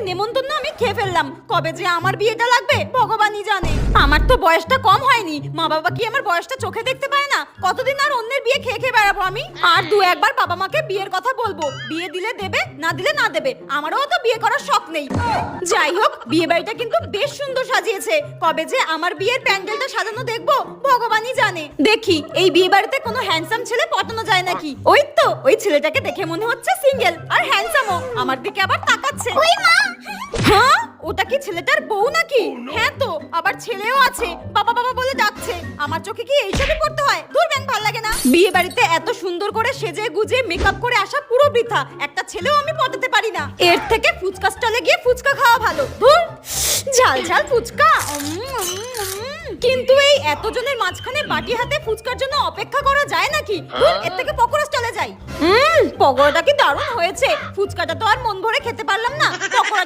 নেমন্তন্ন আমি খেয়ে ফেললাম, কবে যে আমার বিয়েটা লাগবে ভগবানই জানে। আমার তো বয়সটা কম হয়নি, মা বাবা কি আমার বয়সটা চোখে দেখতে পায় না? কতদিন আর অন্যের বিয়ে খেয়ে খেয়ে বেড়াবো আমি? আর দু একবার বাবা মাকে বিয়ের কথা বলবো, বিয়ে দিলে দেবে, না দিলে না দেবে। আমারও তো বিয়ে করার শখ নেই। যাই হোক, বিয়ে বাড়িটা কিন্তু বেশ সুন্দর সাজিয়েছে। কবে যে আমার বিয়ের প্যান্ডেলটা সাজানো দেখবো ভগবানই জানে। দেখি এই বিয়ে বাড়িতে কোনো হ্যান্ডসাম ছেলে পটানো যায় নাকি। ওই তো ওই ছেলেটাকে দেখে মনে হচ্ছে সিঙ্গেল আর হ্যান্ডসামও, আমার দিকে আবার তাকাচ্ছে। ওই মা, হ্যাঁ ওটা কি ছেলেটার বউ নাকি? হ্যাঁ তো, আবার ছেলেও আছে, বাবা বাবা বলে ডাকছে। আমার চোখে কি এইসবই পড়তে হয়? দূর ব্যাং, ভালো লাগে না। বিয়ে বাড়িতে এত সুন্দর করে সেজে গুজে মেকআপ করে আসা পুরো বৃথা। একটা ছেলেও আমি পটাতে পারি না। এর থেকে ফুচকা স্টলে গিয়ে ফুচকা খাওয়া ভালো। ধুর, ঝাল ঝাল ফুচকা। কিন্তু এই এতজনের মাঝখানে বাটি হাতে ফুচকার জন্য অপেক্ষা করা যায় নাকি? ধুর, এর থেকে পকোড়া স্টলে যাই। পকোড়াটা কি দারুণ হয়েছে। ফুচকাটা তো আর মন ভরে খেতে পারলাম না, পকোড়া